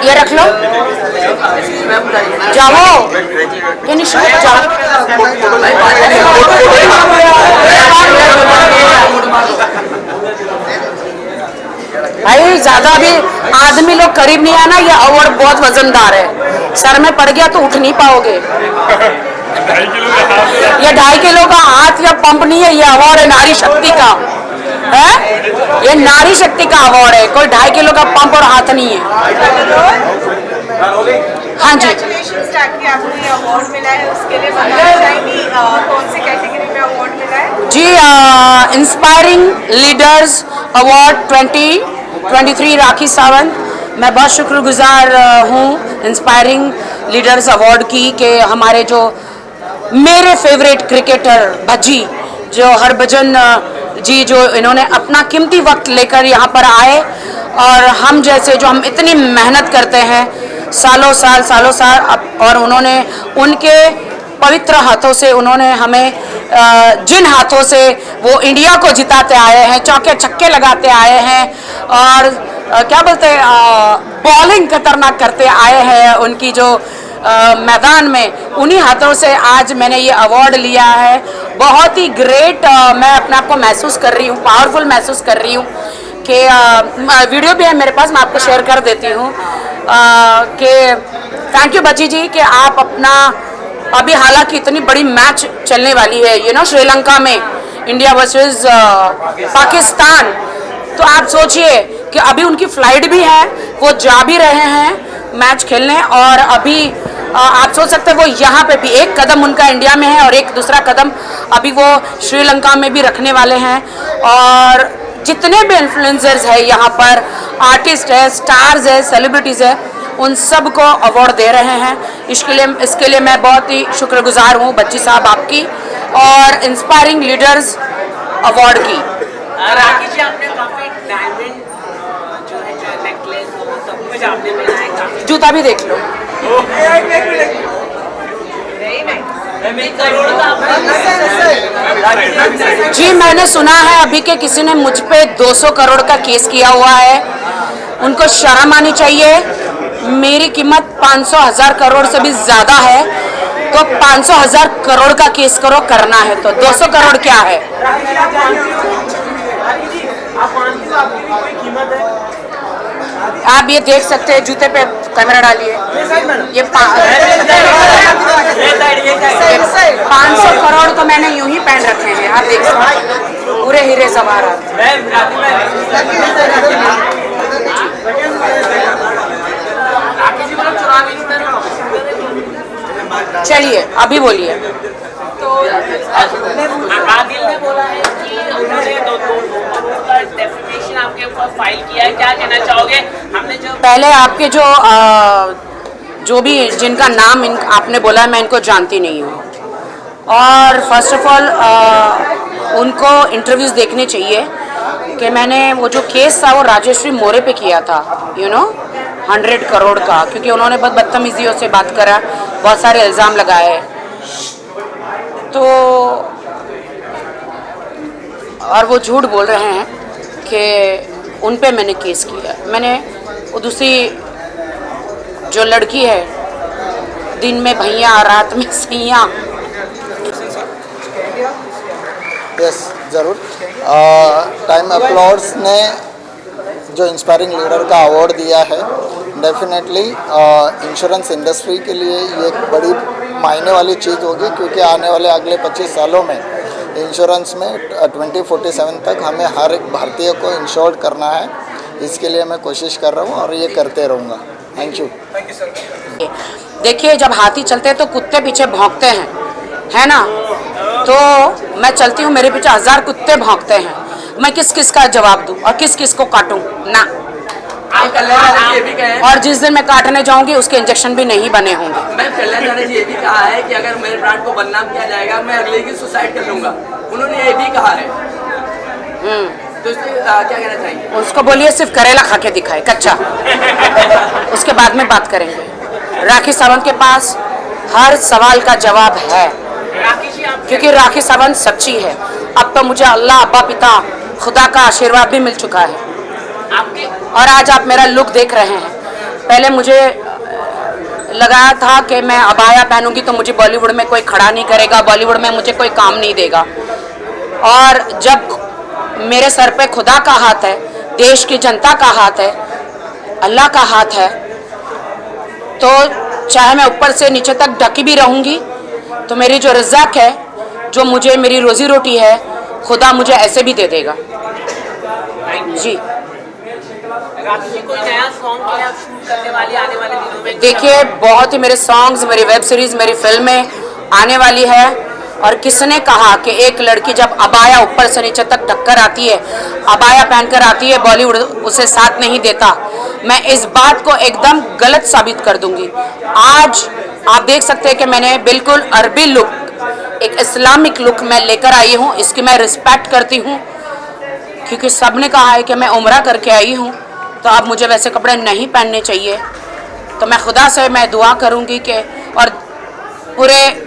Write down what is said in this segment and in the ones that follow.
ये रख लो, जाओ ये निशा जाओ। भाई ज्यादा भी आदमी लोग करीब नहीं आना, ये अवार्ड बहुत वजनदार है, सर में पड़ गया तो उठ नहीं पाओगे। ये 2.5 किलो का हाथ या पंप नहीं है, ये अवार्ड है नारी शक्ति का है, ये नारी शक्ति का अवार्ड है, कोई 2.5 किलो का पंप और हाथ नहीं है। हाँ जी, आपने अवार्ड मिला है, उसके लिए बताना चाहेंगी कौन सी कैटेगरी में अवार्ड मिला है? जी, inspiring leaders award 2023 Rakhi Sawant. मैं बहुत शुक्रगुजार हूँ इंस्पायरिंग लीडर्स अवार्ड की कि हमारे जो मेरे फेवरेट क्रिकेटर भज्जी जो हरभजन जी, जो इन्होंने अपना कीमती वक्त लेकर यहाँ पर आए, और हम जैसे जो हम इतनी मेहनत करते हैं सालों साल और उन्होंने उनके पवित्र हाथों से उन्होंने हमें जिन हाथों से वो इंडिया को जिताते आए हैं, चौके छक्के लगाते आए हैं और क्या बोलते हैं बॉलिंग खतरनाक करते आए हैं उनकी जो मैदान में, उन्हीं हाथों से आज मैंने ये अवार्ड लिया है। बहुत ही ग्रेट मैं अपने आप को महसूस कर रही हूँ, पावरफुल महसूस कर रही हूँ कि वीडियो भी है मेरे पास, मैं आपको शेयर कर देती हूँ कि थैंक यू बच्ची जी कि आप अपना अभी हालांकि इतनी बड़ी मैच चलने वाली है श्रीलंका में इंडिया वर्सेस पाकिस्तान, तो आप सोचिए कि अभी उनकी फ्लाइट भी है, वो जा भी रहे हैं मैच खेलने, और अभी आप सोच सकते हैं वो यहाँ पे भी एक कदम उनका इंडिया में है और एक दूसरा कदम अभी वो श्रीलंका में भी रखने वाले हैं। और जितने भी इन्फ्लुएंसर्स है यहाँ पर, आर्टिस्ट है, स्टार्स है, सेलिब्रिटीज़ है, उन सब को अवार्ड दे रहे हैं। इसके लिए मैं बहुत ही शुक्रगुजार हूँ बच्ची साहब आपकी और इंस्पायरिंग लीडर्स अवार्ड की। राखी जी, आपने काफी डायमंड जो है जो नेकलेस वो सब कुछ आपने बनाया काफी। जूता भी देख लो। जी, मैंने सुना है अभी के किसी ने मुझ पे 200 करोड़ का केस किया हुआ है, उनको शर्म आनी चाहिए। मेरी कीमत 500,000 करोड़ से भी ज़्यादा है, तो 500,000 करोड़ का केस करो करना है तो 200 करोड़ क्या है। आप ये देख सकते हैं, जूते पे कैमरा डालिए, ये 500 करोड़ तो मैंने यूं ही पहन रखे हैं, आप देख सकते हैं पूरे हीरे जवाहरात। चलिए अभी बोलिए। तो आदिल ने बोला है कि उन्होंने डेफिमेशन आपके ऊपर फाइल किया है, क्या कहना चाहोगे? हमने जो पहले आपके जो भी जिनका नाम आपने बोला मैं इनको जानती नहीं हूँ, और फर्स्ट ऑफ ऑल उनको इंटरव्यूज़ देखने चाहिए कि मैंने वो जो केस था वो राजेश्री मोरे पे किया था 100 करोड़ का, क्योंकि उन्होंने बहुत बदतमीजियों से बात करा, बहुत सारे इल्ज़ाम लगाए, तो और वो झूठ बोल रहे हैं कि उन पे मैंने केस किया। मैंने वो दूसरी जो लड़की है, दिन में भैया रात में सैया। यस ज़रूर। टाइम अपलॉड्स ने जो इंस्पायरिंग लीडर का अवार्ड दिया है, डेफिनेटली इंश्योरेंस इंडस्ट्री के लिए ये एक बड़ी मायने वाली चीज़ होगी, क्योंकि आने वाले अगले 25 सालों में इंश्योरेंस में 2047 तक हमें हर एक भारतीय को इंश्योर्ड करना है। इसके लिए मैं कोशिश कर रहा हूँ और ये करते रहूँगा। Thank you sir. देखिए, जब हाथी चलते हैं तो कुत्ते पीछे भौंकते हैं, है ना, तो मैं चलती हूँ, मेरे पीछे 1000 कुत्ते भौंकते हैं, मैं किस किस का जवाब दूँ और किस किस को काटूँ ना। और जिस दिन मैं काटने जाऊंगी उसके इंजेक्शन भी नहीं बने होंगे। मैं कल्याण जी ये भी कहा है कि अगर मेरे ब्रांड को बदनाम किया जाएगा मैं अगले की सुसाइड कर लूंगा, उन्होंने ये भी कहा है। तो इसके क्या कहना चाहिए? उसको बोलिए सिर्फ करेला खा के दिखाए कच्चा, उसके बाद में बात करेंगे। राखी सावंत के पास हर सवाल का जवाब है, क्योंकि राखी सावंत सच्ची है। अब तो मुझे अल्लाह, अब्बा, पिता, खुदा का आशीर्वाद भी मिल चुका है। आपके और आज आप मेरा लुक देख रहे हैं। पहले मुझे लगाया था कि मैं अबाया पहनूंगी तो मुझे बॉलीवुड में कोई खड़ा नहीं करेगा, बॉलीवुड में मुझे कोई काम नहीं देगा। और जब मेरे सर पे खुदा का हाथ है, देश की जनता का हाथ है, अल्लाह का हाथ है, तो चाहे मैं ऊपर से नीचे तक ढकी भी रहूंगी तो मेरी जो रिज़्क़ है, जो मुझे मेरी रोजी रोटी है, खुदा मुझे ऐसे भी दे देगा। जी राखी जी, कोई नया सॉन्ग के लिए आप शूट करने वाली आने वाले दिनों में? देखिए, बहुत ही मेरे सॉन्ग्स, मेरी वेब सीरीज़, मेरी फिल्में आने वाली है। और किसने कहा कि एक लड़की जब अबाया ऊपर से नीचे तक ढककर आती है, अबाया पहनकर आती है, बॉलीवुड उसे साथ नहीं देता। मैं इस बात को एकदम गलत साबित कर दूंगी। आज आप देख सकते हैं कि मैंने बिल्कुल अरबी लुक, एक इस्लामिक लुक मैं लेकर आई हूँ। इसकी मैं रिस्पेक्ट करती हूँ क्योंकि सब ने कहा है कि मैं उम्रा करके आई हूँ, तो अब मुझे वैसे कपड़े नहीं पहनने चाहिए। तो मैं खुदा से मैं दुआ करूँगी कि, और पूरे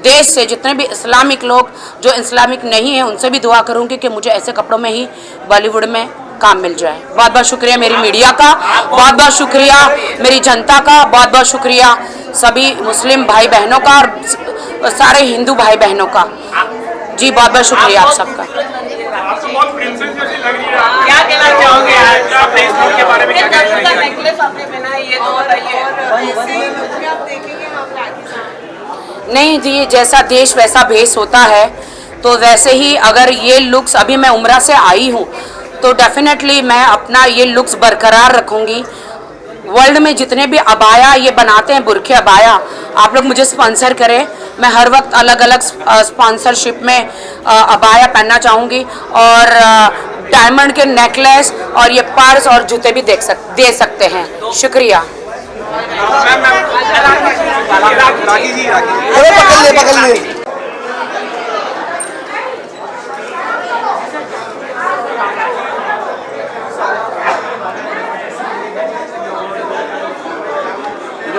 देश से जितने भी इस्लामिक लोग जो इस्लामिक नहीं हैं उनसे भी दुआ करूँगी कि मुझे ऐसे कपड़ों में ही बॉलीवुड में काम मिल जाए। बहुत बहुत शुक्रिया मेरी मीडिया का, बहुत बहुत शुक्रिया मेरी जनता का, बहुत बहुत शुक्रिया सभी मुस्लिम भाई बहनों का और सारे हिंदू भाई बहनों का। जी बहुत बहुत शुक्रिया आप सबका। क्या कहना चाहोगे आज अपने इस लुक के बारे में? क्या कहना चाहोगे? नेकलेस आपने पहना है, ये तो बताइए। नहीं जी, जैसा देश वैसा भेष होता है, तो वैसे ही अगर ये लुक्स, अभी मैं उम्रा से आई हूँ तो डेफिनेटली मैं अपना ये लुक्स बरकरार रखूँगी। वर्ल्ड में जितने भी अबाया ये बनाते हैं, बुरखे अबाया, आप लोग मुझे स्पॉन्सर करें। मैं हर वक्त अलग अलग स्पॉन्सरशिप में अबाया पहनना चाहूँगी और डायमंड के नेकलेस और ये पर्स और जूते भी दे सकते हैं। शुक्रिया। पकड़ लिए।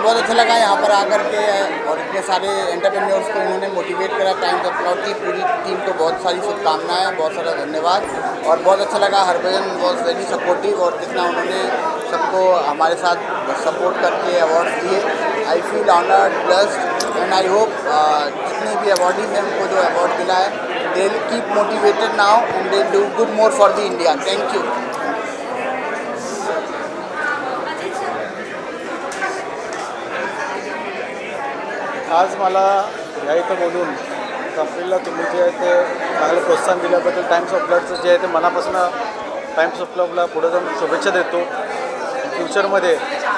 बहुत अच्छा लगा यहाँ पर आकर के और इतने सारे एंटरप्रेन्योर्स को इन्होंने मोटिवेट करा। टाइम्स ऑफ क्लाउड की पूरी टीम को बहुत सारी शुभकामनाएं, बहुत सारा धन्यवाद। और बहुत अच्छा लगा, हरभजन वॉज वेरी सपोर्टिव और जितना उन्होंने सबको हमारे साथ सपोर्ट करके अवार्ड दिए। I feel honoured, blessed and I hope जितने भी अवार्डीज हैं उनको जो अवार्ड मिला है, they will keep motivated now and they do good more for the India. Thank you. आज मला या इथं बोलून कंपनीला तुम्ही जे आहे ते चांगलं प्रोत्साहन दिल्याबद्दल टाइम्स ऑफ क्लबचं जे आहे ते मनापासून टाइम्स ऑफ क्लबला पुढे जाऊन शुभेच्छा देतो। फ्युचरमध्ये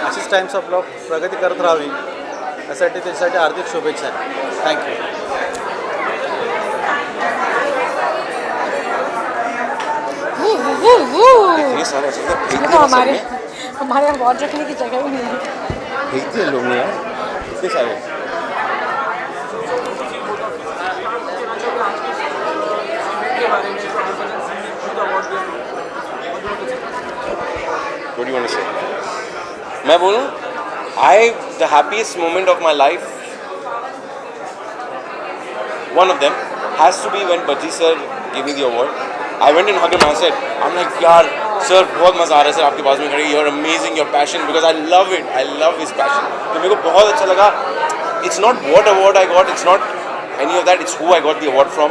अशीच टाइम्स ऑफ क्लब प्रगती करत राहावी यासाठी त्याच्यासाठी हार्दिक शुभेच्छा आहे। थँक्यू। तो हमारे अवार्ड रखने की जगह ही नहीं है। भेजते हैं लोग यार, इतने सारे। What do you want to say? मैं बोलूँ, the happiest moment of my life, one of them has to be when Bajji sir gave me the award. I went and hugged him and I said, I'm like, यार sir बहुत मज़ा आ रहा है sir आपके पास में खड़े, you're amazing, your passion, because I love it, I love his passion. तो मेरे को बहुत अच्छा लगा। It's not what award I got, it's not any of that, it's who I got the award from.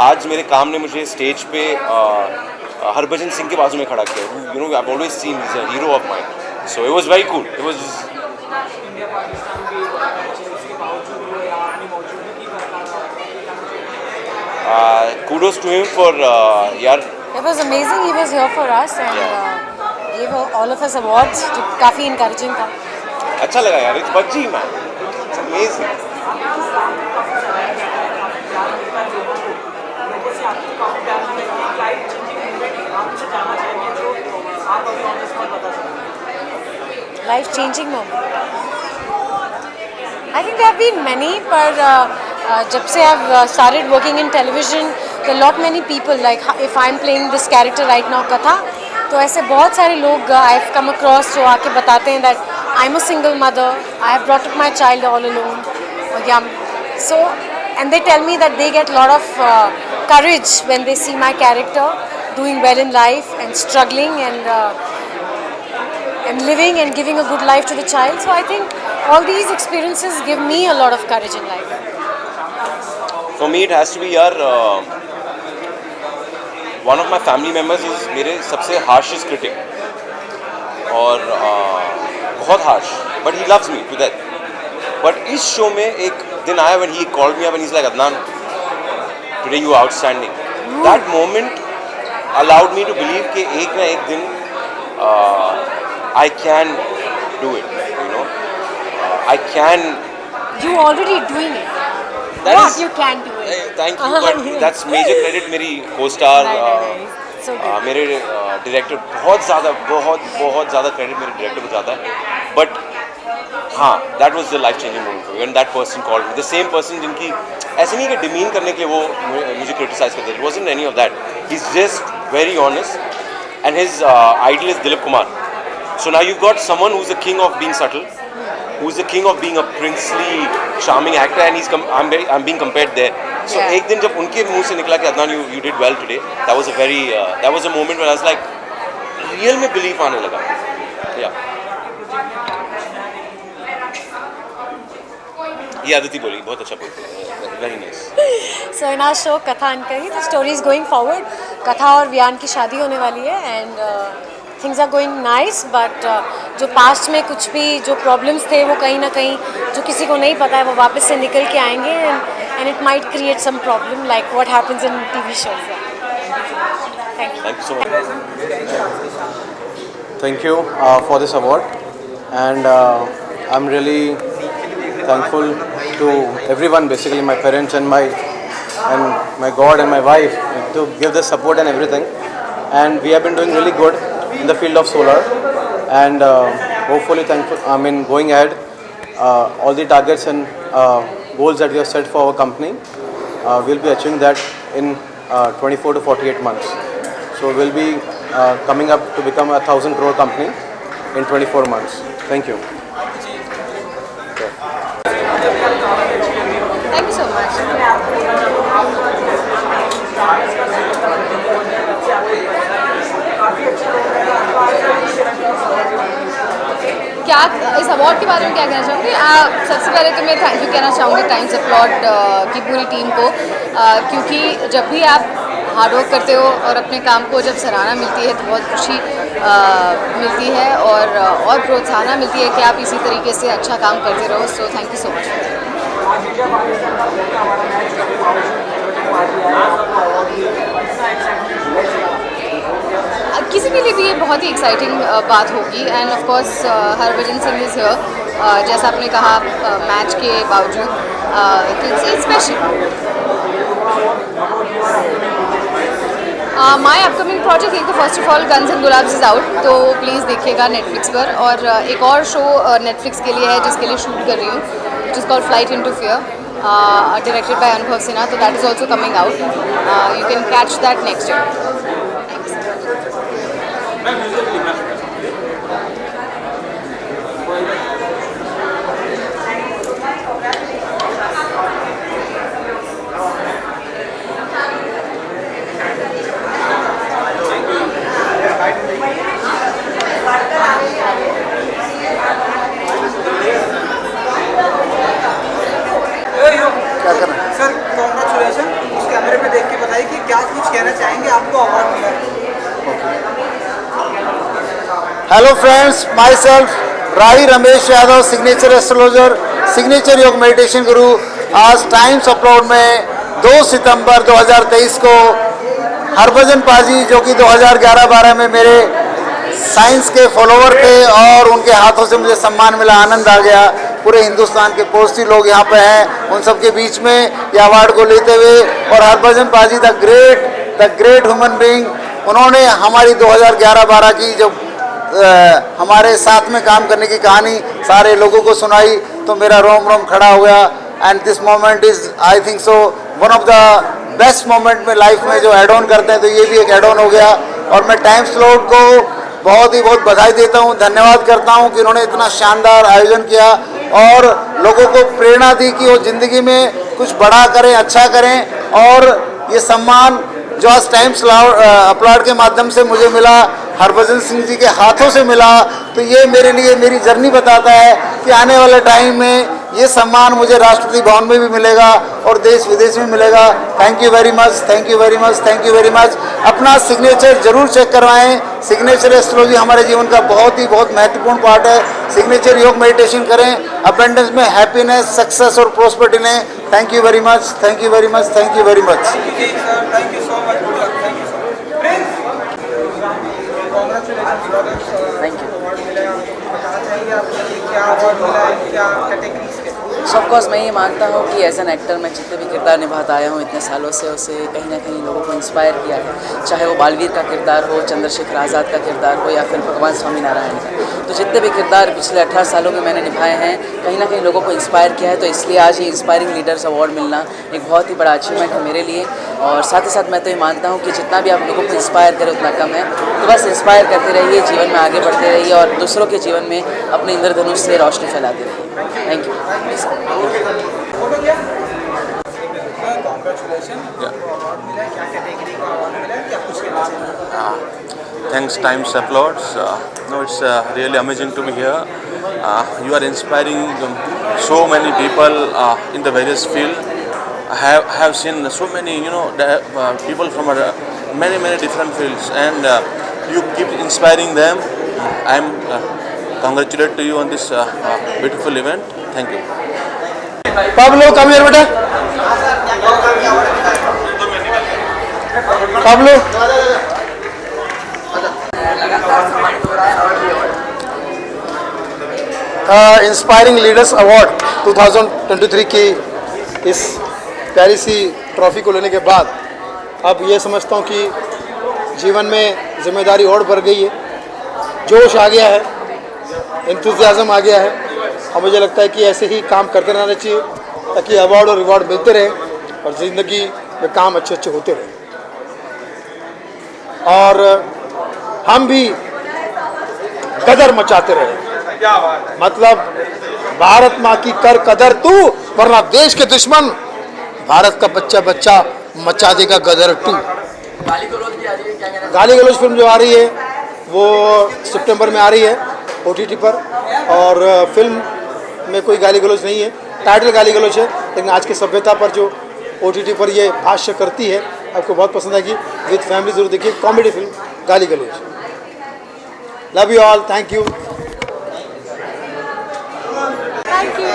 आज मेरे काम ने मुझे स्टेज पे हरभजन सिंह के बाजू में खड़ा किया। You know, I've always seen he's a hero of mine. So it was very cool. It was kudos to him for यार। It was amazing. He was here for us and gave all of us awards. तो काफ़ी encouraging था। अच्छा लगा यार, it's Bajji man, it's amazing. Life changing moment. I think there have been many, पर जब से I've started working in television, there are lot many people, like if I'm playing this character right now, कथा, तो ऐसे बहुत सारे लोग I've come across जो आके बताते हैं that I'm a single mother, I have brought up my child all alone, so and they tell me that they get a lot of courage when they see my character doing well in life and struggling, and and living and giving a good life to the child. So I think all these experiences give me a lot of courage in life. For me, it has to be one of my family members is मेरे सबसे harshest critic और बहुत harsh, but he loves me to death. But इस show में एक दिन आया when he called me up and he's like, Adnan, today you are outstanding. That moment allowed me to believe कि एक ना एक दिन I can do it, you know. I can. You already doing it. That What is- you can do it. Thank you, but that's major credit मेरी co-star Right. So good. मेरे director बहुत ज़्यादा credit मेरे director को जाता है. But हाँ, that was the life changing moment when that person called me, the same person जिनकी ऐसे नहीं कि डिमीन करने के लिए वो मुझे क्रिटिसाइज करते थे. It wasn't any of that. He is just very honest and his idol is Dilip Kumar. So now you got someone who is the king of being subtle, who is the king of being a princely charming actor, and I'm being compared there. So Yeah. एक दिन जब उनके मुंह से निकला कि Adnan you did well today, that was a very that was a moment when I was like real में belief आने लगा. Yeah. ये आदिति बोली, बहुत अच्छा बोली, very nice. So in our show Katha Ankari, the story is going forward. Katha और व्यान की शादी होने वाली है and things are going nice, but जो पास्ट में कुछ भी जो प्रॉब्लम्स थे वो कहीं ना कहीं जो किसी को नहीं पता है वो वापस से निकल के आएंगे and it might create some problem like what happens in TV shows. Thank you. Thank you so much. Thank you for this award, and I'm really thankful to everyone, basically my parents and my God and my wife, to give the support and everything. And we have been doing really good in the field of solar, and hopefully going ahead, all the targets and goals that we have set for our company, we'll be achieving that in 24 to 48 months. So we'll be coming up to become a 1,000 crore company in 24 months. Thank you. Thank you so much. क्या इस award के बारे में क्या कहना चाहूँगी? सबसे पहले तो मैं थैंक यू कहना चाहूँगी टाइम्स अपलॉड की पूरी टीम को, क्योंकि जब भी आप हार्डवर्क करते हो और अपने काम को जब सराहना मिलती है तो बहुत खुशी मिलती है और प्रोत्साहन मिलती है कि आप इसी तरीके से अच्छा काम करते रहो. सो थैंक यू सो मच. किसी के लिए भी ये बहुत ही एक्साइटिंग बात होगी and of course Harbhajan Singh is here. जैसा आपने कहा मैच के बावजूद it's special. My upcoming project एक तो first of all Guns and Gulaabs is out, तो प्लीज़ देखिएगा नेटफ्लिक्स पर. और एक और शो नेटफ्लिक्स के लिए है जिसके लिए शूट कर रही हूँ, which is called flight into fear, directed by Anubhav Sinha, so that is also coming out. You can catch that next year. क्या करना है? Sir congratulations. उस कैमरे पे देख के बताइए कि क्या कुछ कहना चाहेंगे, आपको अवार्ड मिला है. Hello friends, my self Rahi Ramesh Yadav, signature astrologer, signature योग मेडिटेशन गुरु. आज टाइम्स अपलोड में 2 सितंबर 2023 को हरभजन पाजी, जो कि 2011-12 में मेरे साइंस के फॉलोवर थे और उनके हाथों से मुझे सम्मान मिला, आनंद आ गया. पूरे हिंदुस्तान के पोस्टी लोग यहाँ पे हैं, उन सब के बीच में ये अवार्ड को लेते हुए, और हरभजन पाजी द ग्रेट ह्यूमन बीइंग, उन्होंने हमारी 2011-12 की जो हमारे साथ में काम करने की कहानी सारे लोगों को सुनाई, तो मेरा रोम रोम खड़ा हो गया. And this moment is I think so one of the best moment में लाइफ में जो एड ऑन करते हैं, तो ये भी एक एड ऑन हो गया. और मैं टाइम्स अपलोड को बहुत बधाई देता हूँ, धन्यवाद करता हूँ कि उन्होंने इतना शानदार आयोजन किया और लोगों को प्रेरणा दी कि वो ज़िंदगी में कुछ बड़ा करें, अच्छा करें. और ये सम्मान जो आज टाइम्स अपलॉड के माध्यम से मुझे मिला, हरभजन सिंह जी के हाथों से मिला, तो ये मेरे लिए मेरी जर्नी बताता है कि आने वाले टाइम में ये सम्मान मुझे राष्ट्रपति भवन में भी मिलेगा और देश विदेश में मिलेगा। Thank you very much, thank you very much, thank you very much. अपना सिग्नेचर जरूर चेक करवाएं। सिग्नेचर एस्ट्रोलॉजी हमारे जीवन का बहुत महत्वपूर्ण पार्ट है। सिग्नेचर योग मेडिटेशन करें, अबंडेंस में हैप्पीनेस, सक्सेस और प्रॉस्पेरिटी लें। Thank you very much, thank you very much, thank you very much. Thank you so much, good luck, thank you so much. Prince, congratulation, thank you. Award मिला, बताना चाहिए आपको क्या award मिला है, क्या कैटेगरीज के? ऑफकोर्स मैं ये मानता हूँ कि एज एन एक्टर मैं जितने भी किरदार निभाता आया हूँ इतने सालों से, उसे कहीं ना कहीं लोगों को इंस्पायर किया है। चाहे वो बालवीर का किरदार हो, चंद्रशेखर आज़ाद का किरदार हो, या फिर भगवान स्वामी नारायण का। तो जितने भी किरदार पिछले 18 सालों में मैंने निभाए हैं, कहीं ना कहीं लोगों को इंस्पायर किया है। तो इसलिए आज ये इंस्पायरिंग लीडर्स अवार्ड मिलना एक बहुत ही बड़ा अचीवमेंट है मेरे लिए। और साथ ही साथ मैं तो ये मानता हूँ कि जितना भी आप लोगों को इंस्पायर करें उतना कम है। तो बस इंस्पायर करते रहिए, जीवन में आगे बढ़ते रहिए और दूसरों के जीवन में अपने इंद्रधनुष से रोशनी फैलाते रहिए। Thank you. फोटो क्या? कांग्रेचुलेशन, अवार्ड मिला है, क्या कैटेगरी का अवार्ड मिला है, क्या कुछ कहना चाहिए? Thanks Times Applauds. No, it's really amazing to be here. You are inspiring so many people in the various field. I have seen so many, people from many different fields, and you keep inspiring them. I'm congratulate to you on this beautiful event. Thank you. Pablo, come here, beta. Pablo. Inspiring leaders award 2023 की इस प्यारी सी trophy को लेने के बाद अब ये समझता हूँ कि जीवन में जिम्मेदारी और बढ़ गई है, जोश आ गया है, इंतज़ाज़म आ गया है, और मुझे लगता है कि ऐसे ही काम करते रहना चाहिए ताकि अवार्ड और रिवॉर्ड मिलते रहे और ज़िंदगी में काम अच्छे होते रहे। और हम भी कदर मचाते रहे, मतलब भारत माँ की कर कदर तू, वरना देश के दुश्मन भारत का बच्चा मचा देगा गदर तू। गाली गलौज फिल्म जो आ रही है वो सितंबर में आ रही है OTT पर, और फिल्म में कोई गाली गलौज नहीं है, टाइटल गाली गलौज है, लेकिन आज की सभ्यता पर जो OTT पर ये भाष्य करती है आपको बहुत पसंद आएगी। विद फैमिली जरूर देखिए, कॉमेडी फिल्म गाली गलौज। Love you all, thank you. Thank you.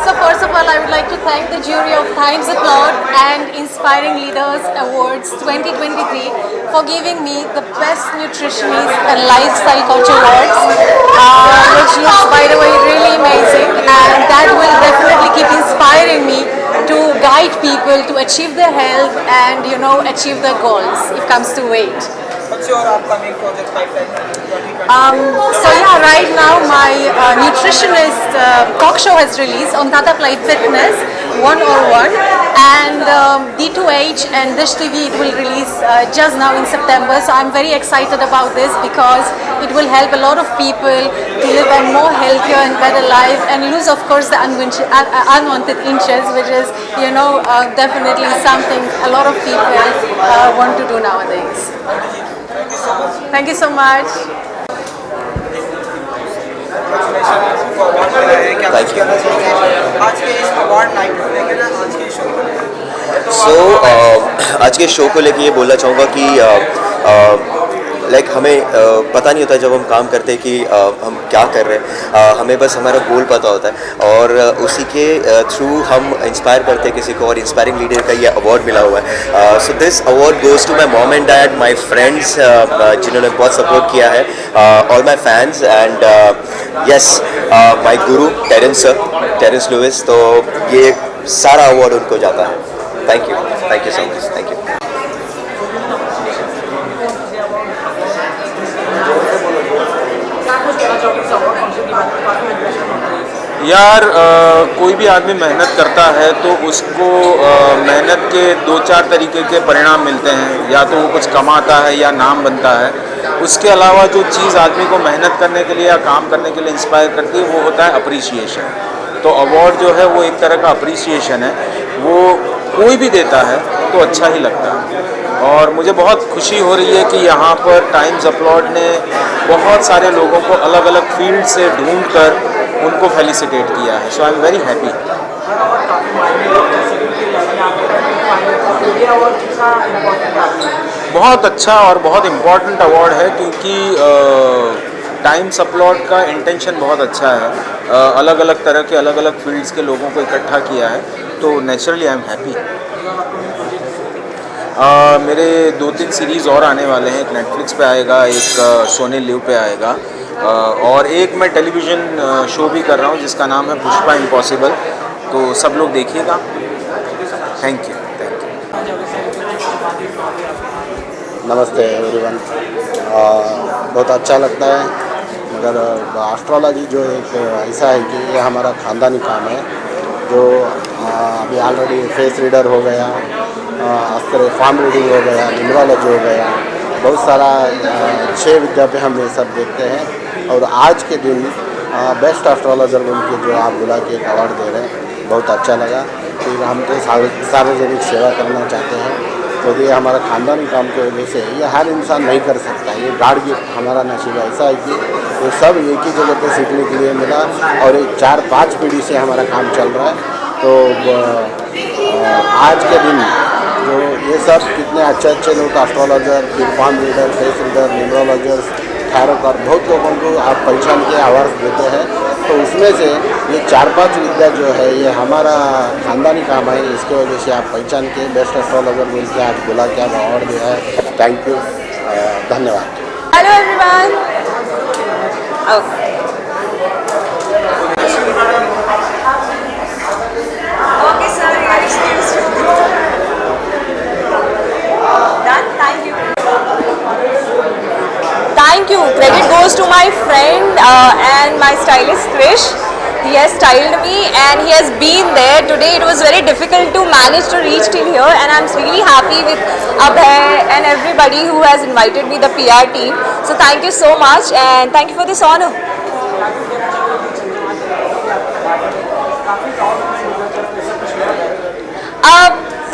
So first of all, I would like to thank the jury of Times Applaud and Inspiring Leaders Awards 2023 for giving me the Best Nutritionist and Lifestyle Coach Awards, which looks, by the way, really amazing, and that will definitely keep inspiring me to guide people to achieve their health and, achieve their goals if it comes to weight. What's your upcoming project pipeline? So yeah, right now my nutritionist talk show has released on Tata Play Fitness 101, and D2H and Dish TV, it will release just now in September. So I'm very excited about this because it will help a lot of people to live a more healthier and better life and lose, of course, the unwanted inches, which is definitely something a lot of people want to do nowadays. Thank you so much. आज के show को लेके ये बोलना चाहूँगा कि like हमें पता नहीं होता जब हम काम करते हैं कि हम क्या कर रहे हैं, हमें बस हमारा गोल पता होता है और उसी के थ्रू हम इंस्पायर करते हैं किसी को, और इंस्पायरिंग लीडर का ये अवार्ड मिला हुआ है। So this award goes to my mom and dad, my friends जिन्होंने बहुत सपोर्ट किया है, और my fans, and yes my guru Terence Louis. तो ये सारा अवार्ड उनको जाता है। Thank you so much, thank you. यार कोई भी आदमी मेहनत करता है तो उसको मेहनत के 2-4 तरीके के परिणाम मिलते हैं, या तो वो कुछ कमाता है या नाम बनता है। उसके अलावा जो चीज़ आदमी को मेहनत करने के लिए या काम करने के लिए इंस्पायर करती है वो होता है अप्रिसिएशन। तो अवार्ड जो है वो एक तरह का अप्रिसिएशन है, वो कोई भी देता है तो अच्छा ही लगता है। और मुझे बहुत खुशी हो रही है कि यहाँ पर टाइम्स अपलॉड ने बहुत सारे लोगों को अलग अलग फील्ड से ढूंढ कर उनको फेलिसिटेट किया है। So I am very happy. बहुत अच्छा और बहुत इम्पॉर्टेंट अवार्ड है, क्योंकि टाइम्स अपलॉड का इंटेंशन बहुत अच्छा है। अलग अलग तरह के अलग अलग फील्ड्स के लोगों को इकट्ठा किया है, तो नेचुरली आई एम हैप्पी। मेरे 2-3 सीरीज़ और आने वाले हैं। एक नेटफ्लिक्स पे आएगा, एक सोनी लिव पे आएगा, और एक मैं टेलीविज़न शो भी कर रहा हूँ जिसका नाम है पुष्पा इम्पॉसिबल। तो सब लोग देखिएगा। Thank you. नमस्ते एवरीवन। बहुत अच्छा लगता है, मगर एस्ट्रोलॉजी जो एक ऐसा है कि ये हमारा ख़ानदानी काम है, जो अभी ऑलरेडी फेस रीडर हो गया, अस्त्र फॉर्म रीडिंग हो गया, न्यूमरोलॉजी हो गया, बहुत सारा 6 विद्या पे हम ये सब देखते हैं। और आज के दिन बेस्ट एस्ट्रोलॉजर बोल के जो आप बुला के एक अवार्ड दे रहे हैं, बहुत अच्छा लगा। फिर हम तो सार्वजनिक सेवा करना चाहते हैं, तो ये हमारा ख़ानदानी काम की वजह से ये हर इंसान नहीं कर सकता। ये गॉड गिफ्ट हमारा नसीब ऐसा है कि ये सब एक ही जगह पे सीखने के लिए मिला, और एक 4-5 पीढ़ी से हमारा काम चल रहा है। तो आज के दिन जो ये सब कितने अच्छे लोग एस्ट्रोलॉजर, फिर फॉर्म रीडर, फेस रीडर, न्यूमरोलॉजर्स, थायरोकर, बहुत लोगों को आप पहचान के अवार्ड देते हैं। तो उसमें से ये 4-5 विद्या जो है ये हमारा ख़ानदानी काम है, इसके वजह से आप पहचान के बेस्ट एस्ट्रोलॉजर बोल के आज बुला के आप अवार्ड दिया है। थैंक यू, धन्यवाद। Hello everyone. Okay sir, thank you. Credit goes to my friend and my stylist Krish. He has styled me and he has been there. Today it was very difficult to manage to reach till here, and I'm really happy with Abhay and everybody who has invited me, the PR team. So thank you so much, and thank you for this honor.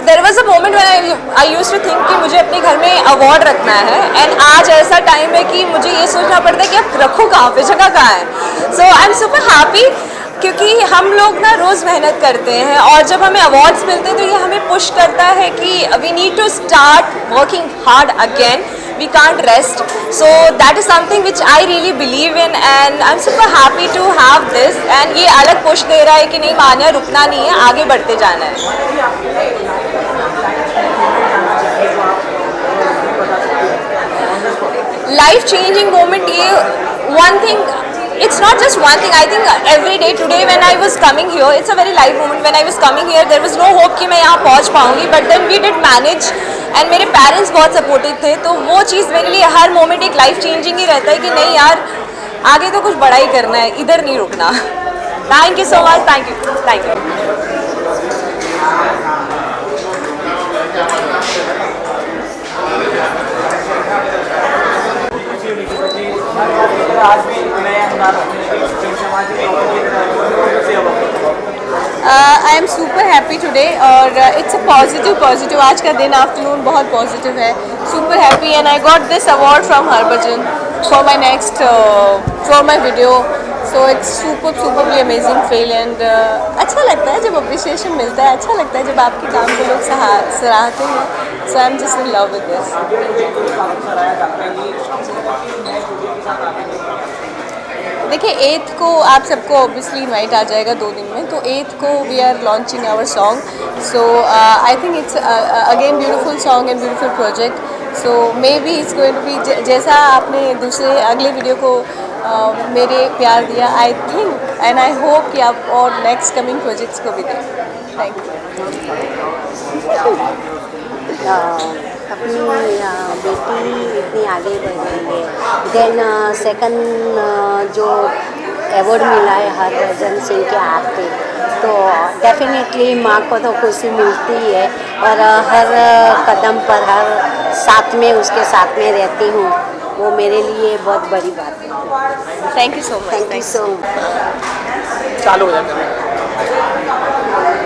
There was a moment when I used to think कि मुझे अपने घर में award रखना है, and आज ऐसा time है कि मुझे ये सोचना पड़ता है कि अब रखूँ कहाँ पे, जगह कहाँ है। So I am super happy, क्योंकि हम लोग ना रोज़ मेहनत करते हैं, और जब हमें अवार्ड्स मिलते हैं तो ये हमें पुश करता है कि we need to start working hard again, we can't rest. So that is something which I really believe in, and I am super happy to have this. And ये अलग पुश दे रहा है कि नहीं मानिया, रुकना नहीं है, आगे बढ़ते जाना है। लाइफ चेंजिंग मोमेंट, ये one thing, it's not just one thing. I think every day today when I was coming here, it's a very live moment. When I was coming here, there was no hope कि मैं यहाँ पहुँच पाऊँगी, but then we did manage, and मेरे parents बहुत supportive थे, तो वो चीज़ मेरे लिए हर मोमेंट एक लाइफ चेंजिंग ही रहता है कि नहीं यार, आगे तो कुछ बड़ा ही करना है, इधर नहीं रुकना। Thank you so much, thank you, thank you. I am super happy today, और इट्स अ पॉजिटिव आज का दिन, आफ्टरनून बहुत पॉजिटिव है, super happy. And I got this award from Harbhajan for my next for my video. So it's superly amazing feel, and अच्छा लगता है जब अप्रिसिएशन मिलता है, अच्छा लगता है जब आपके काम को लोग सराहते हैं। So I am just in love with this. देखिए 8th को आप सबको ऑब्वियसली इनवाइट आ जाएगा 2 दिन में, तो 8th को we are launching our song. So I think it's again beautiful song and beautiful project. So maybe it's going to be जैसा आपने अगले वीडियो को मेरे प्यार दिया, I think and I hope कि आप और नेक्स्ट कमिंग प्रोजेक्ट्स को भी दें। Thank you. अपनी बेटी इतनी आगे बढ़ गई है, देन सेकंड जो अवार्ड मिला है हरभजन सिंह के हाथ पे, तो डेफिनेटली माँ को तो खुशी मिलती है, और हर कदम पर हर साथ में उसके साथ में रहती हूँ, वो मेरे लिए बहुत बड़ी बात है। Thank you so much. Thank you so much. चालू हो जाएगा।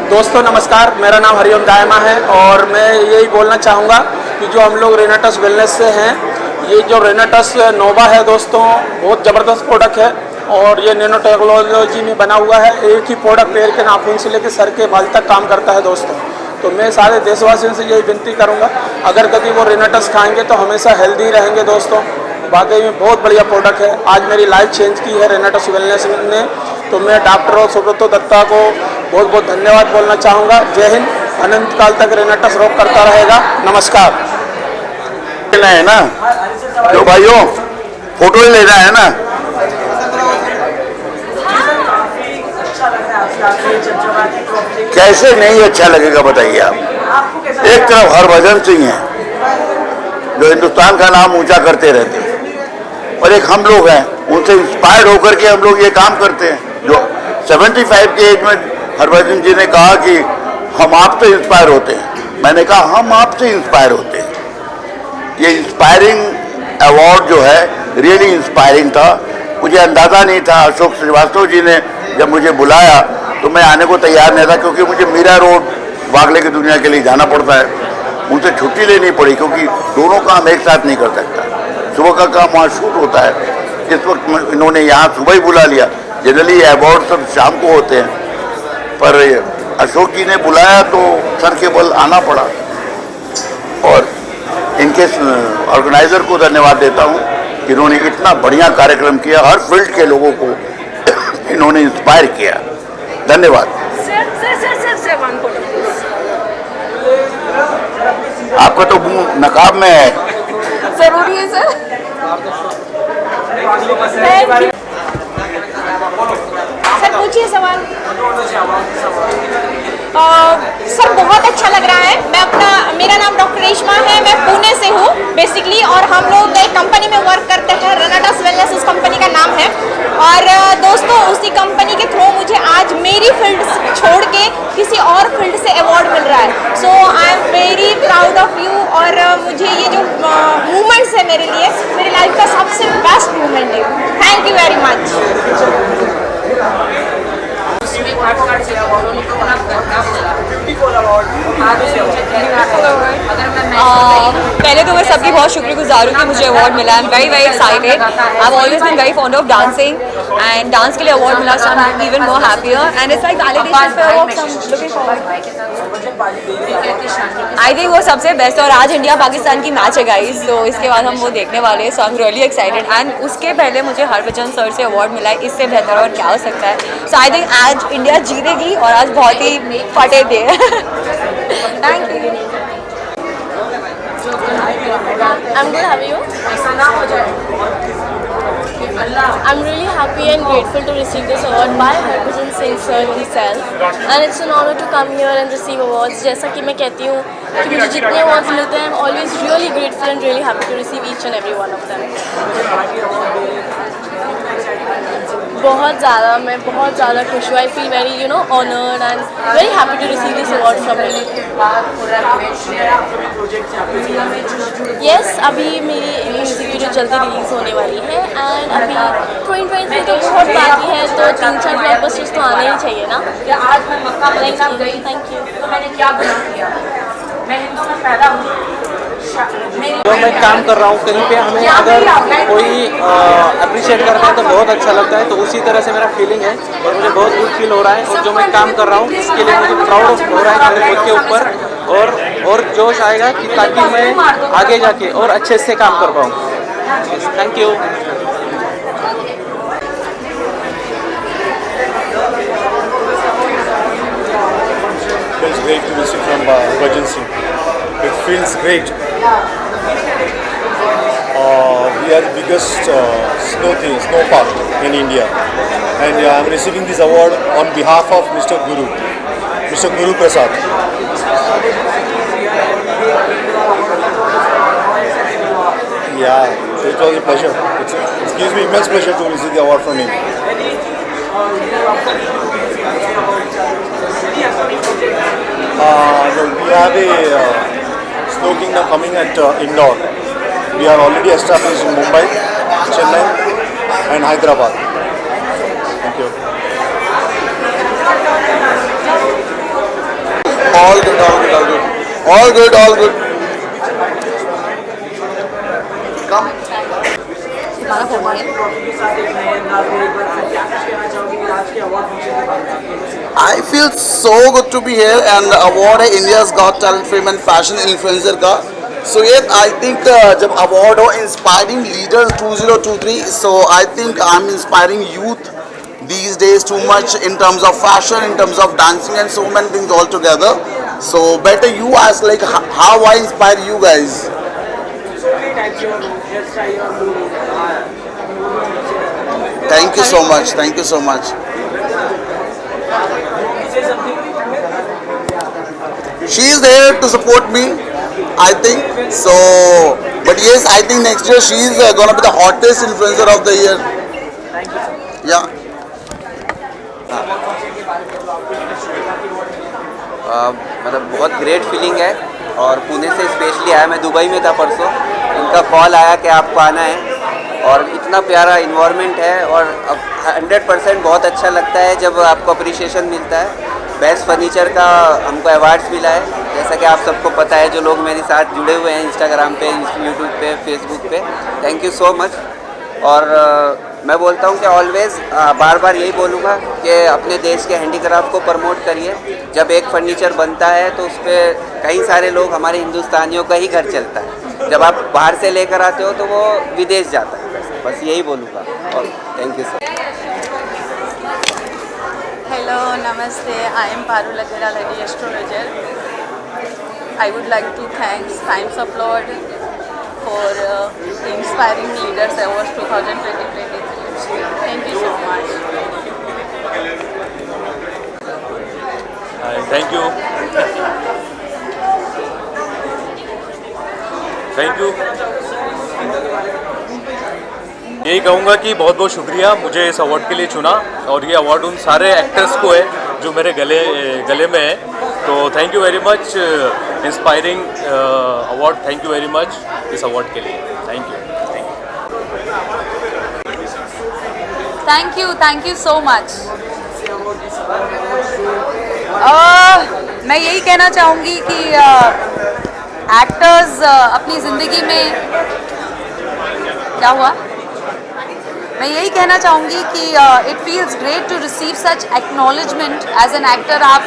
दोस्तों नमस्कार, मेरा नाम हरिओम दायमा है और मैं यही बोलना चाहूँगा कि जो हम लोग रेनाटस वेलनेस से हैं, ये जो रेनाटस नोवा है दोस्तों, बहुत ज़बरदस्त प्रोडक्ट है और ये नैनो टेक्नोलॉजी में बना हुआ है। एक ही प्रोडक्ट पैर के नाखून से लेकर सर के बाल तक काम करता है दोस्तों। तो मैं सारे देशवासियों से यही विनती करूँगा, अगर कभी वो रेनाटस खाएंगे तो हमेशा हेल्दी रहेंगे दोस्तों। वाकई में बहुत बढ़िया प्रोडक्ट है, आज मेरी लाइफ चेंज की है रेनाटस वेलनेस ने। तो मैं डॉक्टर सुब्रतो दत्ता को बहुत बहुत धन्यवाद बोलना चाहूँगा। जय हिंद, अनंत काल तक रेनाटस रोक करता रहेगा। नमस्कार। लेना है ना जो भाइयों, फोटो ही लेना है ना। कैसे नहीं अच्छा लगेगा बताइए आप। एक तरफ हरभजन सिंह है जो हिंदुस्तान का नाम ऊंचा करते रहते हैं, और एक हम लोग हैं, उनसे इंस्पायर्ड होकर के हम लोग ये काम करते हैं। जो 75 के एज में हरभजन जी ने कहा कि हम आपसे इंस्पायर होते हैं, मैंने कहा हम आपसे इंस्पायर होते हैं। ये इंस्पायरिंग अवार्ड जो है रियली इंस्पायरिंग था। मुझे अंदाज़ा नहीं था, अशोक श्रीवास्तव जी ने जब मुझे बुलाया तो मैं आने को तैयार नहीं था, क्योंकि मुझे मीरा रोड वागले की दुनिया के लिए जाना पड़ता है। उनसे छुट्टी लेनी पड़ी क्योंकि दोनों काम एक साथ नहीं कर सकता। सुबह का काम वहाँ शूट होता है, इस वक्त इन्होंने यहाँ सुबह ही बुला लिया। जनरली अवार्ड सब शाम को होते हैं, पर अशोक जी ने बुलाया तो सर के बल आना पड़ा। और इनके ऑर्गेनाइज़र को धन्यवाद देता हूँ, इन्होंने इतना बढ़िया कार्यक्रम किया, हर फील्ड के लोगों को इन्होंने इंस्पायर किया। धन्यवाद। आपका तो मुंह नकाब में है। जरूरी है सर। सर पूछिए सवाल। सर बहुत अच्छा लग रहा है। मेरा नाम डॉक्टर रेशमा है, मैं पुणे से हूँ बेसिकली, और हम लोग एक कंपनी में वर्क करते हैं, रेनाटस वेलनेस उस कंपनी का नाम है। और दोस्तों उसी कंपनी के थ्रू मुझे आज मेरी फील्ड छोड़ के किसी और फील्ड से अवार्ड मिल रहा है। So I am very proud of you. और मुझे ये जो मूवमेंट्स है मेरे लिए, मेरी लाइफ का सबसे बेस्ट मूवमेंट है। Thank you very much. पहले तो मैं सबकी बहुत शुक्रगुजार हूँ कि मुझे अवार्ड मिला। I am very very excited. I have always been very fond of dancing and dance के लिए अवार्ड मिला, so I am even more happier and it's like validation for work, so I am looking forward. I think वो सबसे best. और आज India Pakistan की match है guys, तो इसके बाद हम वो देखने वाले हैं, so I am really excited. And उसके पहले मुझे हरभजन सर से अवार्ड मिला है, इससे बेहतर और क्या हो सकता है। सो आई थिंक आज इंडिया जीतेगी और आज बहुत ही फटे दे। Thank you. I'm good, how are you? I'm really happy and grateful to receive this award by Harbhajan Singh sir himself, and it's an honor to come here and receive awards. जैसा कि मैं कहती हूँ कि मुझे जितने awards मिलते हैं, I'm always really grateful and really happy to receive each and every one of them. बहुत ज़्यादा, मैं बहुत ज़्यादा खुश हूँ। I feel very honoured and very happy to receive this award from me. Yes, अभी मेरी म्यूज़िक वीडियो जल्दी रिलीज़ होने वाली है एंड अभी 2023 तो बहुत बाकी है, तो 3-4 ब्लॉकबस्टर्स तो आने ही चाहिए ना। आज मैं मक्का मदीना गई, थैंक यू। तो मैंने क्या गुनाह किया? मैं हिंदू में पैदा हुई। जो मैं काम कर रहा हूँ कहीं पे हमें अगर कोई अप्रिशिएट करता है तो बहुत अच्छा लगता है, तो उसी तरह से मेरा फीलिंग है और मुझे बहुत गुड फील हो रहा है। और जो मैं काम कर रहा हूँ इसके लिए मुझे प्राउड हो रहा है मेरे खुद के ऊपर, और जोश आएगा कि ताकि मैं आगे जाके और अच्छे से काम कर पाऊँ। Thank you. It's great to receive from Harbhajan Singh. It feels great. We are the biggest snow park in India, and I am receiving this award on behalf of Mr. Guru Prasad. Yeah, so it was a pleasure. It gives me immense pleasure to receive the award from him. We have a Snow Kingdom coming at Indore. We are already established in Mumbai, Chennai and Hyderabad. Thank you. All good, all good, all good. All good, all good. Come. I feel so good to be here and the award है India's Got Talent Film and Fashion Influencer का. So ये I think जब award हो Inspiring Leader 2023, so I think I'm inspiring youth these days too much in terms of fashion, in terms of dancing and so many things all together. So better you ask like how I inspire you guys. Thank you so much. Thank you so much. She is there to support me, I think. So, but yes, I think next year she is gonna be the hottest influencer of the year. Yeah. मतलब बहुत great feeling है और पुणे से specially आया, मैं Dubai में था परसों, इनका कॉल आया कि आपको आना है और इतना प्यारा इन्वायरमेंट है और अब 100% बहुत अच्छा लगता है जब आपको अप्रिशिएशन मिलता है। बेस्ट फर्नीचर का हमको अवार्ड्स मिला है, जैसा कि आप सबको पता है जो लोग मेरे साथ जुड़े हुए हैं इंस्टाग्राम पे, यूट्यूब पे, फेसबुक पे। Thank you so much. और मैं बोलता हूँ कि ऑलवेज़ बार बार यही बोलूँगा कि अपने देश के हैंडीक्राफ्ट को प्रमोट करिए। जब एक फर्नीचर बनता है तो उस पर कई सारे लोग, हमारे हिंदुस्तानियों का ही घर चलता है। जब आप बाहर से लेकर आते हो तो वो विदेश जाता है। बस यही बोलूँगा और thank you sir. Hello, Namaste. I am Parula Lady astrologer. I would like to thank Times Applaud for Inspiring Leaders Awards 2023. Thank you so much. Thank you. Thank you. यही कहूँगा कि बहुत बहुत शुक्रिया मुझे इस अवार्ड के लिए चुना और ये अवार्ड उन सारे एक्टर्स को है जो मेरे गले में है। तो thank you very much inspiring award, thank you very much इस अवार्ड के लिए। Thank you so much. मैं यही कहना चाहूँगी कि एक्टर्स अपनी ज़िंदगी में क्या हुआ, मैं यही कहना चाहूँगी कि it feels great to receive such acknowledgement as an actor. आप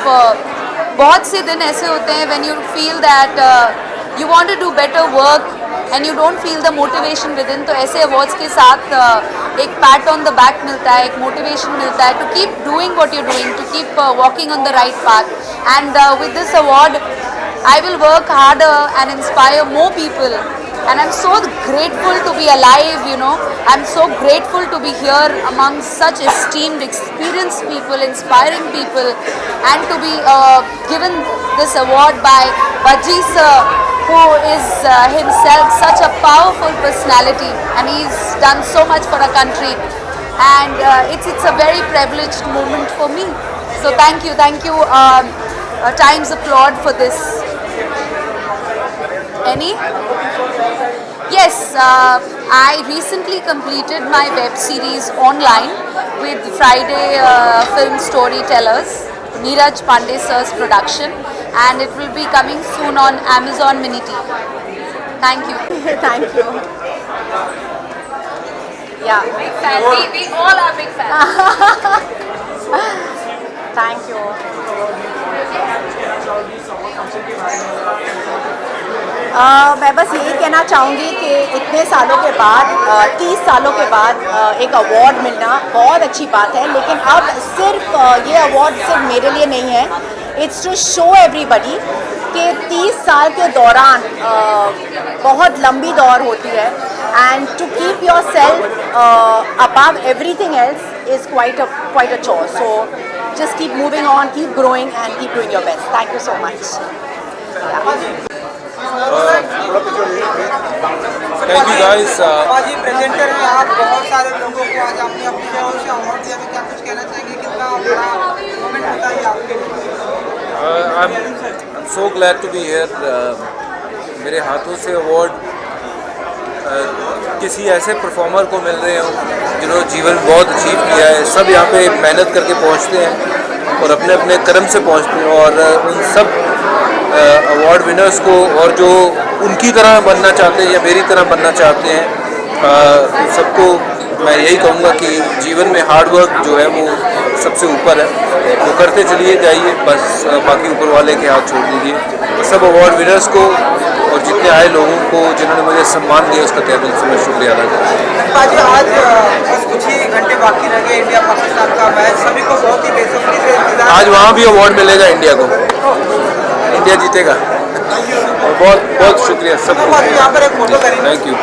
बहुत से दिन ऐसे होते हैं when you feel that you want to do better work and you don't feel the motivation within, तो ऐसे अवार्ड्स के साथ एक पैट ऑन द बैक मिलता है, एक मोटिवेशन मिलता है to keep doing what you doing, to keep walking on the right path. And with this award I will work harder and inspire more people, and I'm so grateful to be alive, you know. I'm so grateful to be here among such esteemed, experienced people, inspiring people, and to be given this award by Bajji sir, who is himself such a powerful personality, and he's done so much for our country, and it's a very privileged moment for me. So thank you Times Applaud for this. Any? Yes, I recently completed my web series online with Friday Film Storytellers, Neeraj Pandey sir's production, and it will be coming soon on Amazon Mini TV. Thank you. Thank you. Yeah. Big fan. We all are big fans. Thank you. मैं बस यही कहना चाहूँगी कि इतने सालों के बाद 30 सालों के बाद एक अवार्ड मिलना बहुत अच्छी बात है, लेकिन अब सिर्फ ये अवार्ड सिर्फ मेरे लिए नहीं है, इट्स टू शो एवरीबडी कि 30 साल के दौरान बहुत लंबी दौर होती है, and to keep yourself above everything else is quite a chore. So just keep moving on, keep growing and keep doing your best. Thank you so much. Thank you guys. जी presenter हैं आप, बहुत सारे लोगों को आज आपने अपनी जगह से अवार्ड दिया, तो क्या कुछ कहना चाहेंगे, कितना बड़ा मोमेंट होता है आपके लिए? I'm so glad to be here. मेरे हाथों से अवार्ड किसी ऐसे परफॉर्मर को मिल रहे हों जिन्होंने जीवन में बहुत अचीव किया है। सब यहाँ पे मेहनत करके पहुँचते हैं और अपने अपने कर्म से पहुँचते हैं, और उन सब अवार्ड विनर्स को और जो उनकी तरह बनना चाहते हैं या मेरी तरह बनना चाहते हैं सबको मैं यही कहूँगा कि जीवन में हार्ड वर्क जो है वो सबसे ऊपर है, वो करते चलिए जाइए, बस बाकी ऊपर वाले के हाथ छोड़ दीजिए। सब अवार्ड विनर्स को और जितने आए लोगों को जिन्होंने मुझे सम्मान दिया उसका तहे दिल से मैं शुक्रिया अदा करता हूँ। आज बस कुछ ही घंटे बाकी रह गए इंडिया पाकिस्तान का मैच, सभी को बहुत ही बेसब्री से इंतजार। आज वहाँ भी अवार्ड मिलेगा इंडिया को, इंडिया जीतेगा और बहुत बहुत शुक्रिया सबको। यहाँ पर एक फोटो करेंगे। Thank you.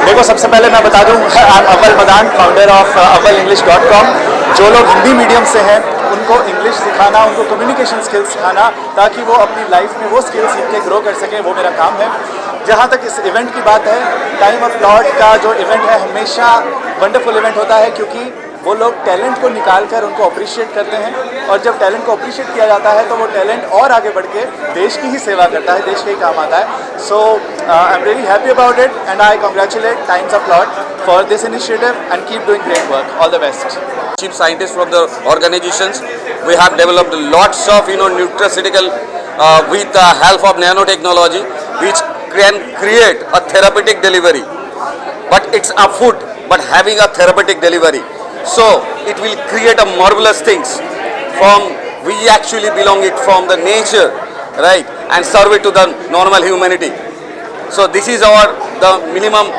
देखो, सबसे पहले मैं बता दूं, आई एम अव्वल मदान, फाउंडर ऑफ avvalenglish.com। जो लोग हिंदी मीडियम से हैं उनको इंग्लिश सिखाना, उनको कम्युनिकेशन स्किल्स सिखाना, ताकि वो अपनी लाइफ में वो स्किल्स सीख के ग्रो कर सकें, वो मेरा काम है। जहाँ तक इस इवेंट की बात है, टाइम ऑफ लॉर्ड का जो इवेंट है हमेशा वंडरफुल इवेंट होता है, क्योंकि वो लोग टैलेंट को निकाल कर उनको अप्रिशिएट करते हैं, और जब टैलेंट को अप्रिशिएट किया जाता है तो वो टैलेंट और आगे बढ़ के देश की ही सेवा करता है, देश के ही काम आता है। So I am really happy about it and I congratulate Times of lord for this initiative and keep doing great work. All the best. Chief scientists from the organizations, we have developed lots of nutraceutical with the help of nanotechnology, which can create a therapeutic delivery. But it's a food, but having a therapeutic delivery. So it will create a marvelous things from we actually belong it from the nature, right, and serve it to the normal humanity. So this is our the minimum.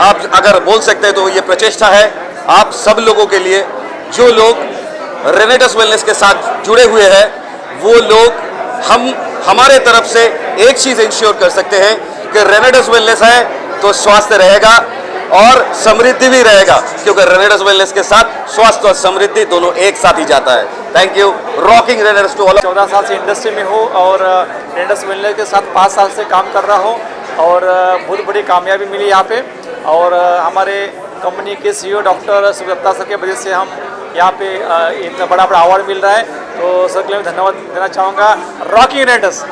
आप अगर बोल सकते हैं तो ये प्रचेष्टा है आप सब लोगों के लिए, जो लोग रेनेटस वेलनेस के साथ जुड़े हुए हैं, वो लोग हमारे तरफ से एक चीज़ इंश्योर कर सकते हैं कि रेनेटस वेलनेस है तो स्वास्थ्य रहेगा और समृद्धि भी रहेगा, क्योंकि रेनेटस वेलनेस के साथ स्वास्थ्य और समृद्धि दोनों एक साथ ही जाता है। Thank you. Rocking Renatus to all. 14 साल से इंडस्ट्री में हूँ और रेनेटस वेलनेस के साथ 5 साल से काम कर रहा हूँ और बहुत बड़ी कामयाबी मिली यहाँ पे, और हमारे कंपनी के CEO डॉक्टर सुब्रता सर के वजह से हम यहाँ पे इतना बड़ा अवार्ड मिल रहा है, तो सर के लिए धन्यवाद देना चाहूँगा। रॉकिंग रेनेटस।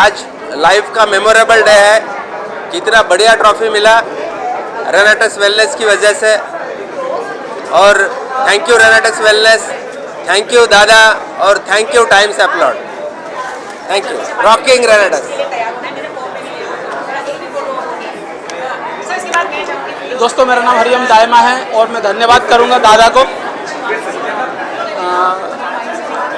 आज लाइफ का मेमोरेबल डे है, कितना बढ़िया ट्रॉफी मिला रेनेटस वेलनेस की वजह से, और thank you Renatus wellness, thank you दादा, और thank you Times Applaud. Thank you. Rocking Renatus. दोस्तों, मेरा नाम हरिओम दायमा है और मैं धन्यवाद करूंगा दादा को।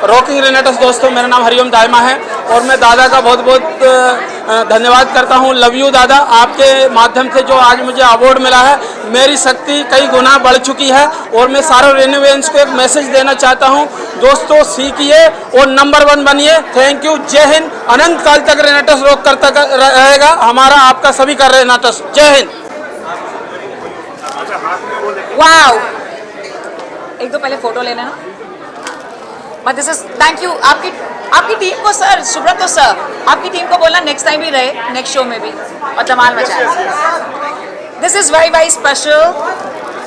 Rocking Renatus. दोस्तों, मेरा नाम हरिओम दायमा है और मैं दादा का बहुत बहुत धन्यवाद करता हूं। लव यू दादा। आपके माध्यम से जो आज मुझे अवार्ड मिला है, मेरी शक्ति कई गुना बढ़ चुकी है और मैं सारे रेन्यूवेंस को एक मैसेज देना चाहता हूं। दोस्तों, सीखिए और नंबर 1 बनिए। Thank you. जय हिंद। अनंत काल तक रेनेटस रॉक करता रहेगा हमारा, आपका सभी का रेनेटस। जय हिंद। वाओ, एक तो पहले फोटो लेना ना, but this is thank you आपकी टीम को सर, सुब्रत सर, आपकी टीम को बोलना नेक्स्ट टाइम भी रहे, नेक्स्ट शो में भी, और धमाल मचाए। This is very very special.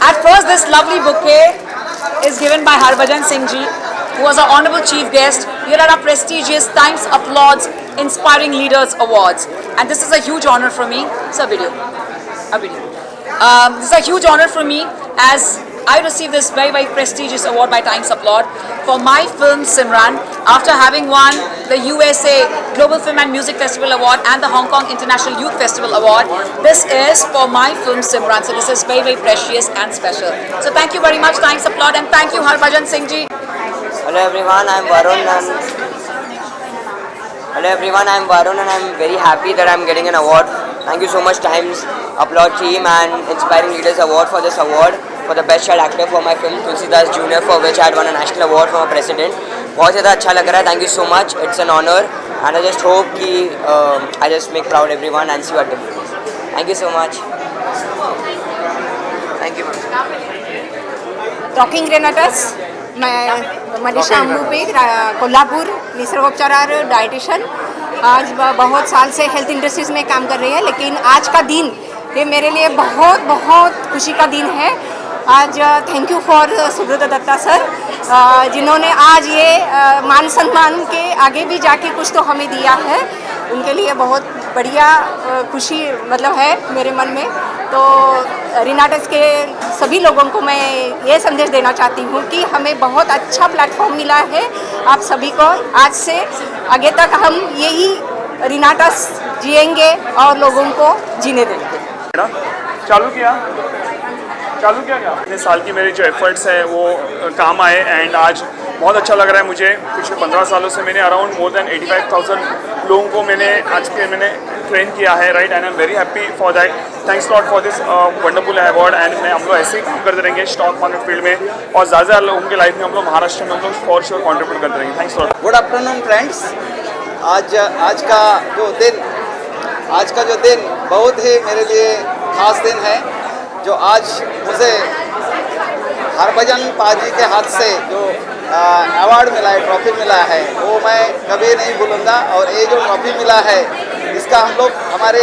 At first this lovely bouquet is given by Harbhajan Singh ji, who was our honorable chief guest here at our prestigious Times Applauds Inspiring Leaders Awards, and this is a huge honor for me. Sir, video. This is a huge honor for me as I received this very very prestigious award by Times Applaud for my film Simran, after having won the USA Global Film and Music Festival Award and the Hong Kong International Youth Festival Award. This is for my film Simran, so this is very very precious and special. So thank you very much Times Applaud, and thank you Harbhajan Singh ji. Hello everyone, I am Varun and I'm very happy that I'm getting an award. Thank you so much Times Applaud team and Inspiring Leaders Award for this award for the best child actor for my film Tulsidas Junior, for which I had won a national award from our president. बहुत ज़्यादा अच्छा लग रहा है. Thank you so much. It's an honor and I just hope कि I just make proud everyone and see you at the movies. Thank you so much. Thank you. Rocking रेनेटस. मैं Manisha अम्बुपे, Kolhapur, निसर्गोपचार dietitian. आज बहुत साल से हेल्थ इंडस्ट्रीज में काम कर रही है, लेकिन आज का दिन ये मेरे लिए बहुत बहुत खुशी का दिन है. आज thank you for Subrata Dutta sir, जिन्होंने आज ये मान सम्मान के आगे भी जाके कुछ तो हमें दिया है. उनके लिए बहुत बढ़िया खुशी मतलब है मेरे मन में. तो रिनाटस के सभी लोगों को मैं ये संदेश देना चाहती हूँ कि हमें बहुत अच्छा प्लेटफॉर्म मिला है आप सभी को। आज से आगे तक हम यही रिनाटस जिएंगे और लोगों को जीने देंगे। चालू किया क्या इतने साल की मेरे जो एफर्ट्स हैं वो काम आए एंड आज बहुत अच्छा लग रहा है मुझे। पिछले 15 सालों से मैंने अराउंड मोर देन 85,000 लोगों को मैंने ट्रेन किया है, right, and I am very happy for that. Thanks lot for this wonderful award and हम लोग ऐसे ही काम करते रहेंगे स्टॉक मार्केट फील्ड में और ज़्यादा लोगों की लाइफ में हम लोग महाराष्ट्र में हम लोग फॉर श्योर कॉन्ट्रीब्यूट करते रहेंगे। Thanks lot. Good afternoon friends. आज का जो दिन बहुत ही मेरे लिए खास दिन है। जो आज मुझे हरभजन पाजी के हाथ से जो अवार्ड मिला है, ट्रॉफी मिला है, वो मैं कभी नहीं भूलूंगा। और ये जो ट्रॉफी मिला है इसका हम लोग हमारे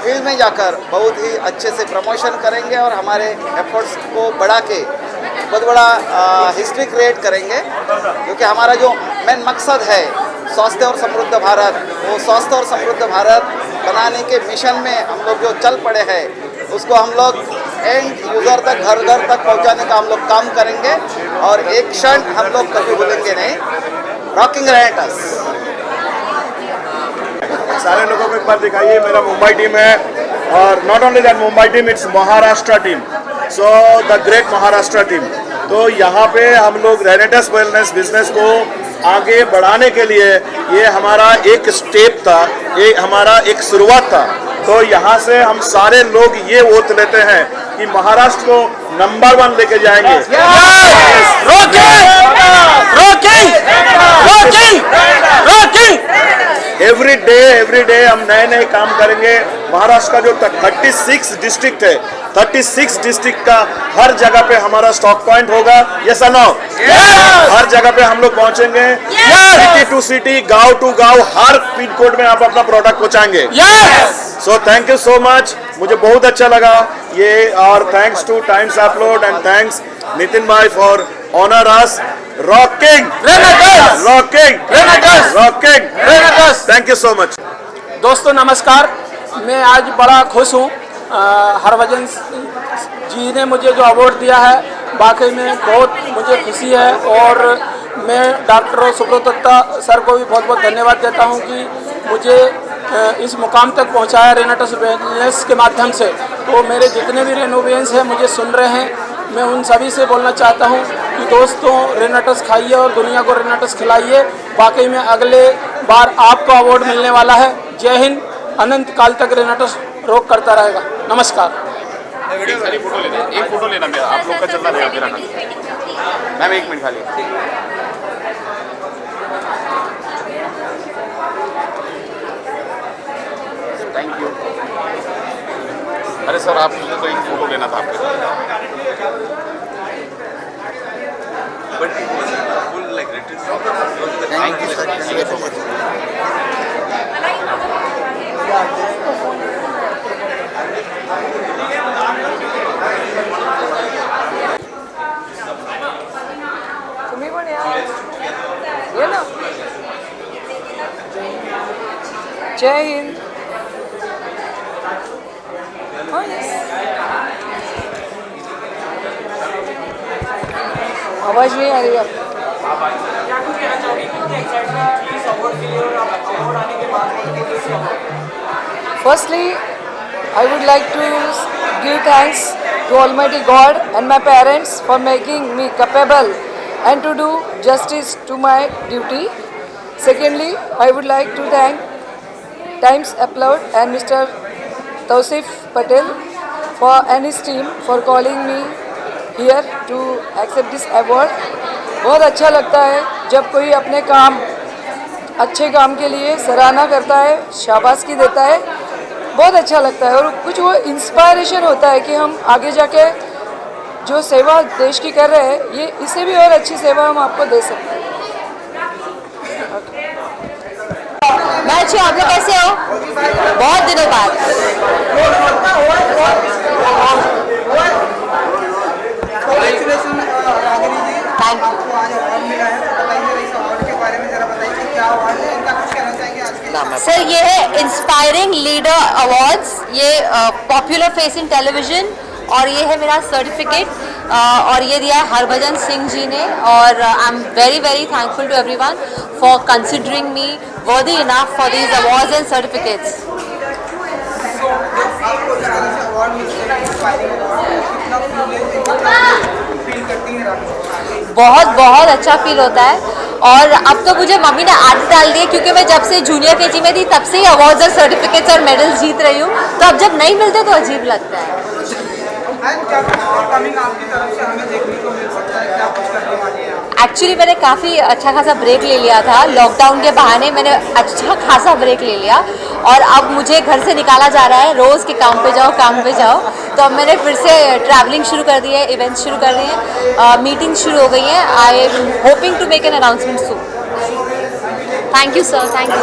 फील्ड में जाकर बहुत ही अच्छे से प्रमोशन करेंगे और हमारे एफर्ट्स को बढ़ा के बहुत बड़ा हिस्ट्री क्रिएट करेंगे, क्योंकि हमारा जो मेन मकसद है स्वस्थ और समृद्ध भारत, वो स्वस्थ और समृद्ध भारत बनाने के मिशन में हम लोग जो चल पड़े हैं उसको हम लोग एंड यूज़र तक, घर घर तक पहुंचाने का हम लोग काम करेंगे और एक क्षण हम लोग कभी भूलेंगे नहीं। रॉकिंग रिनाटस। सारे लोगों को एक बार दिखाइए, मेरा मुंबई टीम है और not only that Mumbai team, it's Maharashtra team, so the great Maharashtra team. तो यहाँ पे हम लोग रिनाटस वेलनेस बिजनेस को आगे बढ़ाने के लिए ये हमारा एक स्टेप था, ये हमारा एक शुरुआत था। तो यहाँ से हम सारे लोग ये वोट लेते हैं कि महाराष्ट्र को नंबर 1 लेके जाएंगे। एवरी डे हम नए नए काम करेंगे। महाराष्ट्र का जो 36 डिस्ट्रिक्ट है, 36 डिस्ट्रिक्ट का हर जगह पे हमारा स्टॉक पॉइंट होगा। यस और नो? हर जगह पे हम लोग पहुंचेंगे, सिटी टू सिटी, गांव टू गांव, हर पिन कोड में आप अपना प्रोडक्ट पहुंचाएंगे। So thank you so much, मुझे बहुत अच्छा लगा ये। और thanks to Times upload and thanks Nitin भाई for honour us rocking. Thank you so much. दोस्तों नमस्कार, मैं आज बड़ा खुश हूँ। हरभजन जी ने मुझे जो अवार्ड दिया है वाकई में बहुत मुझे खुशी है और मैं डॉक्टर सुब्रत दत्ता सर को भी बहुत बहुत धन्यवाद देता हूँ कि मुझे इस मुकाम तक पहुँचाया रिनाटस वेलनेस के माध्यम से। तो मेरे जितने भी रेनोवेंस हैं मुझे सुन रहे हैं, मैं उन सभी से बोलना चाहता हूँ कि दोस्तों रिनाटस खाइए और दुनिया को रिनाटस खिलाइए। वाकई में अगले बार आपको अवार्ड मिलने वाला है। जय हिंद, अनंत काल तक रिनाटस रोक करता रहेगा। नमस्कार। एक फोटो लेना मेरा, आप लोग का चलना रहेगा मेरा। मैम 1 मिनट खाली। Thank you. अरे सर आप मुझे तो एक फोटो लेना था आपके। Thank you sir. तुम्ही पण या, ये ना। जय हिंद। हाँ, आवाज नहीं आ रही है। Firstly, I would like to give thanks to Almighty God and my parents for making me capable and to do justice to my duty. Secondly, I would like to thank Times Upload and Mr. Tausif Patel and his team for calling me here to accept this award. बहुत अच्छा लगता है जब कोई अपने काम, अच्छे काम के लिए सराहना करता है, शाबाशी देता है, बहुत अच्छा लगता है। और कुछ वो इंस्पायरेशन होता है कि हम आगे जाके जो सेवा देश की कर रहे हैं, ये इससे भी और अच्छी सेवा हम आपको दे सकते हैं। मैं अच्छी, आप लोग कैसे हो? बहुत दिनों बाद। Thank you. आज अवार्ड मिला है, बताइए इस अवार्ड के बारे में जरा बताइए कि क्या अवार्ड है, इनका कुछ कहना चाहेंगे आज के? सर ये है इंस्पायरिंग लीडर अवार्ड्स। ये पॉपुलर फेस इन टेलीविजन और ये है मेरा सर्टिफिकेट और ये दिया है हरभजन सिंह जी ने और I am very very thankful to everyone for considering me worthy enough for these awards and certificates. बहुत बहुत अच्छा फील होता है और अब तो मुझे मम्मी ने आदत डाल दी है क्योंकि मैं जब से जूनियर केजी में थी तब से ही अवार्ड्स और सर्टिफिकेट्स और मेडल्स जीत रही हूँ, तो अब जब नहीं मिलते तो अजीब लगता है। एक्चुअली मैंने काफ़ी अच्छा खासा ब्रेक ले लिया था, लॉकडाउन के बहाने मैंने अच्छा खासा ब्रेक ले लिया और अब मुझे घर से निकाला जा रहा है रोज़ के काम पे जाओ, तो अब मैंने फिर से ट्रैवलिंग शुरू कर दी है, इवेंट्स शुरू कर दिए हैं, मीटिंग्स शुरू हो गई हैं। I am hoping to make an announcement soon. Thank you sir, thank you.